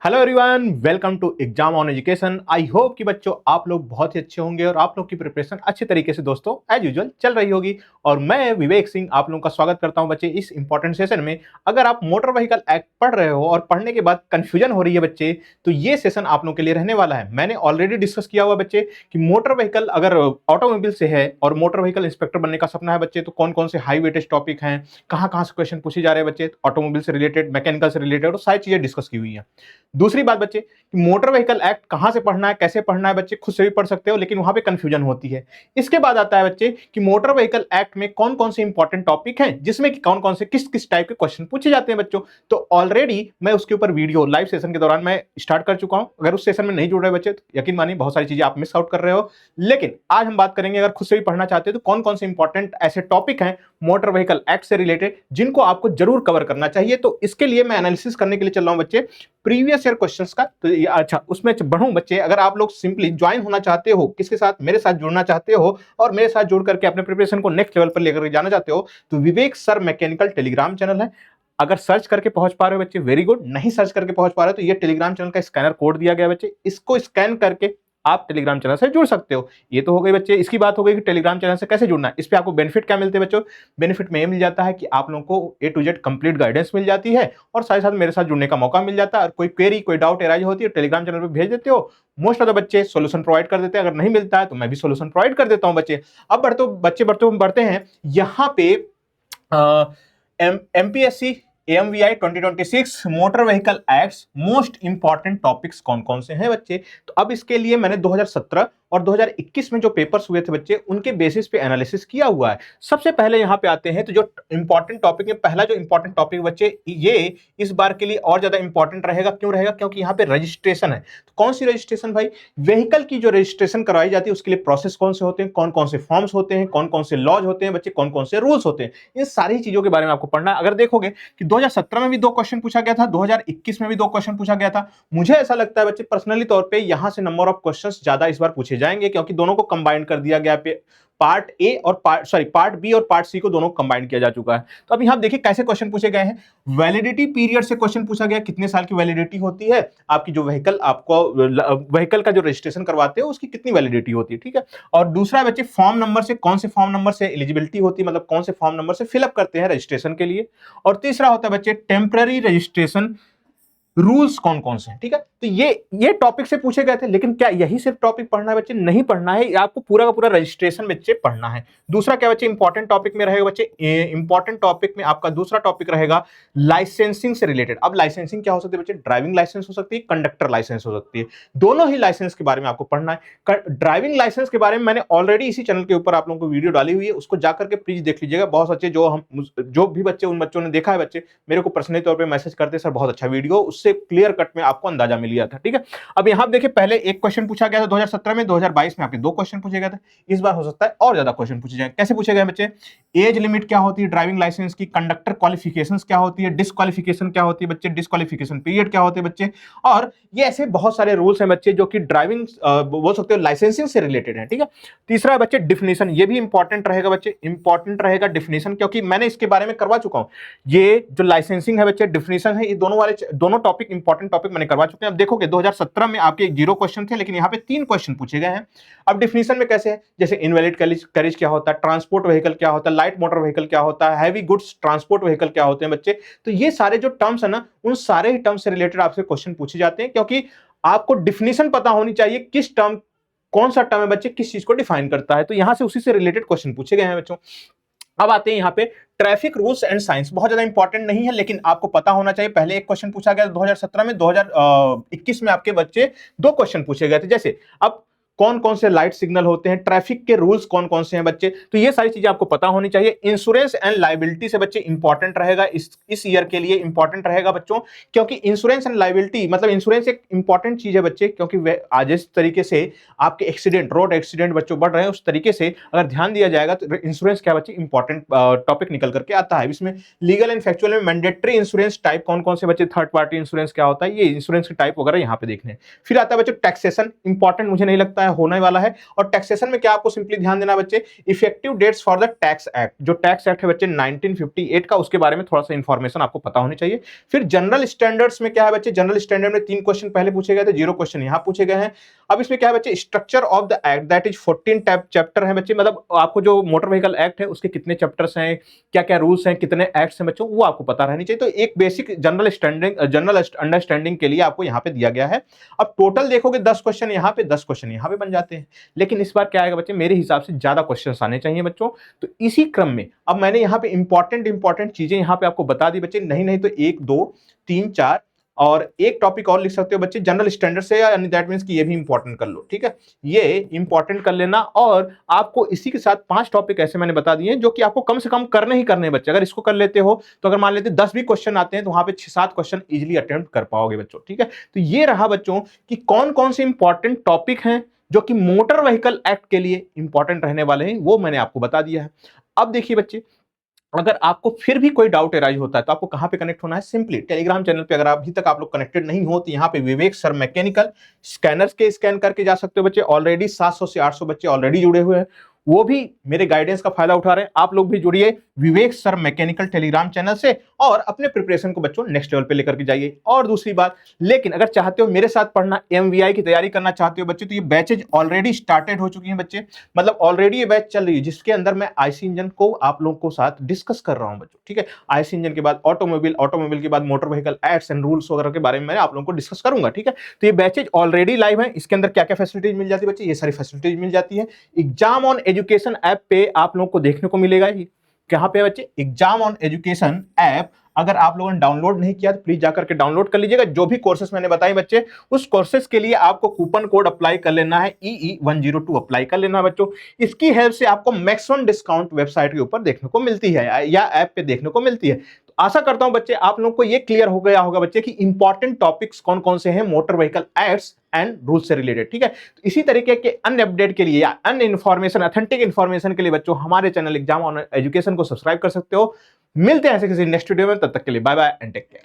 Hello everyone, welcome to exam on education. I hope कि बच्चों आप लोग बहुत ही अच्छे होंगे और आप लोग की प्रिपरेशन अच्छे तरीके से दोस्तों एज यूजुअल चल रही होगी। और मैं विवेक सिंह आप लोगों का स्वागत करता हूं बच्चे इस इंपॉर्टेंट सेशन में। अगर आप मोटर व्हीकल एक्ट पढ़ रहे हो और पढ़ने के बाद कंफ्यूजन हो रही है बच्चे, तो ये सेशन आप लोगों के लिए रहने वाला है। मैंने ऑलरेडी डिस्कस किया हुआ बच्चे कि मोटर व्हीकल अगर ऑटोमोबाइल से है और मोटर व्हीकल इंस्पेक्टर बनने का सपना है बच्चे, तो कौन कौन से हाई वेटेज टॉपिक हैं, कहाँ से क्वेश्चन पूछे जा रहे हैं बच्चे, ऑटोमोबाइल से रिलेटेड, मैकेनिकल से रिलेटेड, और सारी चीजें डिस्कस की हुई है। दूसरी बात बच्चे कि मोटर व्हीकल एक्ट कहां से पढ़ना है, कैसे पढ़ना है, बच्चे खुद से भी पढ़ सकते हो, लेकिन वहां पे कंफ्यूजन होती है। इसके बाद आता है बच्चे कि मोटर व्हीकल एक्ट में कौन कौन से इंपॉर्टेंट टॉपिक हैं, जिसमें कि कौन कौन से किस किस टाइप के क्वेश्चन पूछे जाते हैं बच्चों। तो ऑलरेडी मैं उसके ऊपर वीडियो लाइव सेशन के दौरान मैं स्टार्ट कर चुका हूं। अगर उस सेशन में नहीं जुड़ रहे बच्चे तो यकीन मानिए बहुत सारी चीजें आप मिस आउट कर रहे हो। लेकिन आज हम बात करेंगे, अगर खुद से भी पढ़ना चाहते हो तो कौन कौन से इंपॉर्टेंट ऐसे टॉपिक हैं मोटर व्हीकल एक्ट से रिलेटेड जिनको आपको जरूर कवर करना चाहिए। तो इसके लिए मैं एनालिसिस करने के लिए चल रहा हूं बच्चे प्रीवियस ईयर क्वेश्चंस का। तो अच्छा, उसमें बढ़ूं बच्चे, अगर आप लोग सिंपली ज्वाइन होना चाहते हो, किसके साथ, मेरे साथ जुड़ना चाहते हो और मेरे साथ जुड़ करके अपने प्रिपरेशन को नेक्स्ट लेवल पर लेकर जाना चाहते हो, तो विवेक सर मैकेनिकल टेलीग्राम चैनल है। अगर सर्च करके पहुंच पा रहे हो बच्चे, वेरी गुड। नहीं सर्च करके पहुंच पा रहे हो तो ये टेलीग्राम चैनल का स्कैनर कोड दिया गया बच्चे, इसको स्कैन करके आप टेलीग्राम चैनल से जुड़ सकते हो। ये तो हो गई बच्चे, इसकी बात हो गई कि टेलीग्राम चैनल से कैसे जुड़ना है। इस पे आपको बेनिफिट क्या मिलते हैं बच्चों? बेनिफिट में ये मिल जाता है कि आप लोगों को ए टू जेड कंप्लीट गाइडेंस मिल जाती है और साथ ही साथ मेरे साथ जुड़ने का मौका मिल जाता है। और कोई क्वेरी, कोई डाउट एराइज होती है, टेलीग्राम चैनल पे भेज देते हो। मोस्ट ऑफ द बच्चे सोल्यूशन प्रोवाइड कर देते हैं। अगर नहीं मिलता है तो मैं भी सोल्यूशन प्रोवाइड कर देता हूं बच्चे। अब बढ़ते हैं यहाँ पे MPSC AMVI 2026 motor vehicle acts most important topics कौन कौन से हैं बच्चे। तो अब इसके लिए मैंने 2017 और 2021 में जो पेपर्स हुए थे बच्चे, उनके बेसिस पे एनालिसिस किया हुआ है। सबसे पहले यहां पे आते हैं तो जो इंपॉर्टेंट टॉपिक है, पहला जो इंपॉर्टेंट टॉपिक बच्चे, ये इस बार के लिए और ज्यादा इंपॉर्टेंट रहेगा। क्यों रहेगा? क्योंकि यहाँ पे रजिस्ट्रेशन है। तो कौन सी रजिस्ट्रेशन भाई? व्हीकल की जो रजिस्ट्रेशन करवाई जाती है उसके लिए प्रोसेस कौन से होते हैं, कौन कौन से फॉर्म्स होते हैं, कौन कौन से लॉज होते हैं बच्चे, कौन कौन से रूल्स होते हैं, इन सारी चीजों के बारे में आपको पढ़ना है। अगर देखोगे कि 2017 में भी 2 क्वेश्चन पूछा गया था, 2021 में भी 2 क्वेश्चन पूछा गया था। मुझे ऐसा लगता है बच्चे पर्सनली तौर पे यहां से नंबर ऑफ क्वेश्चंस ज्यादा इस बार पूछे जाएंगे, क्योंकि दोनों को कंबाइन कर दिया गया। पार्ट ए और पार्ट बी और पार्ट सी को दोनों कंबाइन किया जा चुका है। तो अब यहां देखिए कैसे क्वेश्चन पूछे गए हैं। वैलिडिटी पीरियड से क्वेश्चन पूछा गया, कितने साल की वैलिडिटी होती है आपकी, जो व्हीकल आपको व्हीकल का जो रजिस्ट्रेशन करवाते हो उसकी कितनी वैलिडिटी होती है, ठीक है। और दूसरा बच्चे फॉर्म नंबर से, कौन से फॉर्म नंबर से एलिजिबिलिटी होती है, मतलब कौन से फॉर्म नंबर से फिलअप करते हैं रजिस्ट्रेशन के लिए। और तीसरा होता है बच्चे टेम्पररी रजिस्ट्रेशन रूल्स कौन कौन से हैं, ठीक है। तो ये टॉपिक से पूछे गए थे। लेकिन क्या यही सिर्फ टॉपिक पढ़ना है बच्चे? नहीं पढ़ना है, आपको पूरा का पूरा रजिस्ट्रेशन बच्चे पढ़ना है। दूसरा क्या बच्चे इंपॉर्टेंट टॉपिक में रहेगा बच्चे? इंपॉर्टेंट टॉपिक में आपका दूसरा टॉपिक रहेगा लाइसेंसिंग से रिलेटेड। अब लाइसेंसिंग क्या हो सकती है बच्चे? ड्राइविंग लाइसेंस हो सकती है, कंडक्टर लाइसेंस हो सकती है। दोनों ही लाइसेंस के बारे में आपको पढ़ना है। ड्राइविंग लाइसेंस के बारे में मैंने ऑलरेडी इसी चैनल के ऊपर आप लोगों को वीडियो डाली हुई है, उसको जाकर के प्लीज देख लीजिएगा। बहुत अच्छे जो भी बच्चे, उन बच्चों ने देखा है बच्चे, मेरे को पर्सनली तौर पर मैसेज करते सर बहुत अच्छा वीडियो, उससे क्लियर कट में आपको अंदाजा मिल गया था, ठीक है। अब यहां देखिए पहले एक क्वेश्चन पूछा गया था 2017 में, 2022 में आपके 2 क्वेश्चन पूछे गए थे। इस बार हो सकता है और ज्यादा क्वेश्चन पूछे जाए। कैसे पूछे गए बच्चे? एज लिमिट क्या होती है ड्राइविंग लाइसेंस की, कंडक्टर क्वालिफिकेशंस क्या होती है, डिस्क्वालिफिकेशन क्या होती है बच्चे, डिस्क्वालिफिकेशन पीरियड क्या होते हैं बच्चे। और ये ऐसे बहुत सारे रूल्स हैं बच्चे जो कि ड्राइविंग बोल सकते हो लाइसेंसिंग से रिलेटेड है, ठीक है। तीसरा बच्चे डिफिनेशन, ये भी इंपॉर्टेंट रहेगा बच्चे, इंपॉर्टेंट रहेगा डिफिनेशन, क्योंकि मैंने इसके बारे में करवा चुका हूं। ये जो लाइसेंसिंग है बच्चे, डिफिनेशन है, ये दोनों टॉपिक इंपॉर्टेंट टॉपिक मैंने करवा चुके हैं। अब देखोगे 2017 में आपके 0 क्वेश्चन थे, लेकिन यहाँ पे 3 क्वेश्चन पूछे गए हैं। अब डिफिनेशन में कैसे है, जैसे इनवैलिड कैरेज क्या होता है, ट्रांसपोर्ट व्हीकल क्या होता है, लाइट मोटर व्हीकल क्या होता है, हैवी गुड्स ट्रांसपोर्ट व्हीकल क्या होते हैं बच्चे। तो ये सारे जो टर्म्स है ना, उन सारे ही टर्म्स से रिलेटेड आपसे क्वेश्चन पूछे जाते हैं, क्योंकि आपको डिफिनेशन पता होनी चाहिए, किस टर्म, कौन सा टर्म है बच्चे, किस चीज को डिफाइन करता है। तो यहां से उसी से रिलेटेड क्वेश्चन पूछे गए हैं बच्चों। अब आते हैं यहाँ पे ट्रैफिक रूल्स एंड साइंस। बहुत ज्यादा इंपॉर्टेंट नहीं है, लेकिन आपको पता होना चाहिए। पहले एक क्वेश्चन पूछा गया 2017 में, 2021 में आपके बच्चे 2 क्वेश्चन पूछे गए थे। जैसे अब कौन कौन से लाइट सिग्नल होते हैं, ट्रैफिक के रूल्स कौन कौन से हैं बच्चे, तो ये सारी चीजें आपको पता होनी चाहिए। इंश्योरेंस एंड लायबिलिटी से बच्चे इंपॉर्टेंट रहेगा, इस ईयर के लिए इंपॉर्टेंट रहेगा बच्चों, क्योंकि इंश्योरेंस एंड लायबिलिटी मतलब इंश्योरेंस एक इंपॉर्टेंट चीज है बच्चे, क्योंकि आज इस तरीके से आपके एक्सीडेंट, रोड एक्सीडेंट बच्चों बढ़ रहे हैं, उस तरीके से अगर ध्यान दिया जाएगा तो इंश्योरेंस क्या बच्चे इंपॉर्टेंट टॉपिक निकल करके आता है। इसमें लीगल एंड फैक्चुअल में मैंडेटरी इंश्योरेंस टाइप कौन कौन से बच्चे, थर्ड पार्टी इंश्योरेंस क्या होता है, ये इंश्योरेंस के टाइप वगैरह यहाँ पे देखने। फिर आता है बच्चों टैक्सेशन, इंपॉर्टेंट मुझे नहीं लगता होता है, होने वाला है। और टैक्सेशन में क्या आपको सिंपली ध्यान देना बच्चे, effective dates for the tax act, जो टैक्स एक्ट है बच्चे 1958 का, उसके बारे में थोड़ा सा इंफॉर्मेशन आपको पता होनी चाहिए। फिर जनरल स्टैंडर्ड्स में क्या है बच्चे, जनरल स्टैंडर्ड में 3 क्वेश्चन पहले पूछे गए थे, 0 क्वेश्चन यहां पूछे गए हैं। अब इसमें क्या है बच्चे, structure of the act, that is 14 chapter है बच्चे, मतलब आपको जो मोटर व्हीकल एक्ट है उसके कितने चैप्टर्स हैं, क्या क्या रूल्स हैं, कितने एक्ट्स हैं बच्चों, वो आपको पता रहनी चाहिए। तो एक बेसिक जनरल अंडरस्टैंडिंग के लिए आपको यहां पे दिया गया है। अब टोटल देखोगे 10 क्वेश्चन यहां पे, 10 क्वेश्चन यहां पे बन जाते हैं। लेकिन इस बार क्या आएगा बच्चे, मेरे हिसाब से ज्यादा क्वेश्चन आने चाहिए बच्चों। तो इसी क्रम में अब मैंने यहां पे इंपॉर्टेंट चीजें यहां पे आपको बता दी बच्चे, नहीं तो 1 2 3 4 और एक टॉपिक और लिख सकते हो बच्चे जनरल स्टैंडर्ड से, यानी दैट मींस कि ये भी इंपॉर्टेंट कर लो, ठीक है, ये इंपॉर्टेंट कर लेना। और आपको इसी के साथ 5 टॉपिक ऐसे मैंने बता दिए जो कि आपको कम से कम करने ही करने हैं बच्चे। अगर इसको कर लेते हो तो अगर मान लेते 10 भी क्वेश्चन आते हैं तो वहां पे 6-7 क्वेश्चन इजीली अटेम्प्ट कर पाओगे बच्चों, ठीक है। तो ये रहा बच्चों कि कौन कौन से इंपॉर्टेंट टॉपिक हैं जो कि मोटर व्हीकल एक्ट के लिए इंपॉर्टेंट रहने वाले हैं, वो मैंने आपको बता दिया है। अब देखिए बच्चे, अगर आपको फिर भी कोई डाउट एराइज होता है तो आपको कहां पे कनेक्ट होना है, सिंपली टेलीग्राम चैनल पे। अगर अभी तक आप लोग कनेक्टेड नहीं हो तो यहाँ पे विवेक सर मैकेनिकल स्कैनर्स के स्कैन करके जा सकते हो बच्चे। ऑलरेडी 700 से 800 बच्चे ऑलरेडी जुड़े हुए हैं, वो भी मेरे गाइडेंस का फायदा उठा रहे हैं। आप लोग भी जुड़िए विवेक सर मैकेनिकल टेलीग्राम चैनल से और अपने प्रिपरेशन को बच्चों नेक्स्ट लेवल पे लेकर के जाइए। और दूसरी बात, लेकिन अगर चाहते हो मेरे साथ पढ़ना, एमवीआई की तैयारी करना चाहते हो बच्चे, तो ये बैचेज ऑलरेडी स्टार्टेड हो चुकी हैं बच्चे, मतलब ऑलरेडी ये बैच चल रही है जिसके अंदर मैं आईसी इंजन को आप लोगों को साथ डिस्कस कर रहा हूं बच्चों, ठीक है। आईसी इंजन के बाद ऑटोमोबाइल के बाद motor vehicle acts and rules वगैरह के बारे में मैं आप लोगों को डिस्कस करूंगा, ठीक है। तो ये बैचेज ऑलरेडी लाइव है, इसके अंदर क्या क्या फैसिलिटीज मिल जाती है बच्चे, ये सारी फैसिलिटीज मिल जाती है। एग्जाम ऑन एजुकेशन ऐप पे आप लोगों को देखने को मिलेगा। कहां पे बच्चे, एग्जाम ऑन एजुकेशन ऐप, अगर आप लोगों ने डाउनलोड नहीं किया तो प्लीज जाकर के डाउनलोड कर लीजिएगा। जो भी कोर्सेज मैंने बताए बच्चे, उस कोर्सेज के लिए आपको कूपन कोड अप्लाई कर लेना है, EE102 अप्लाई कर लेना है बच्चों। इसकी हेल्प से आपको मैक्सिमम डिस्काउंट वेबसाइट के ऊपर देखने को मिलती है या ऐप पे देखने को मिलती है। तो आशा करता हूं बच्चे आप लोगों को ये क्लियर हो गया होगा बच्चे कि इंपॉर्टेंट टॉपिक्स कौन कौन से हैं motor vehicle acts and rule से रिलेटेड, ठीक है। तो इसी तरीके के अन्य अपडेट के लिए या अन्य इन्फॉर्मेशन, ऑथेंटिक इन्फॉर्मेशन के लिए बच्चों हमारे चैनल एग्जाम ऑन एजुकेशन को सब्सक्राइब कर सकते हो। मिलते हैं ऐसे किसी नेक्स्ट वीडियो में, तब तक के लिए bye bye and take care.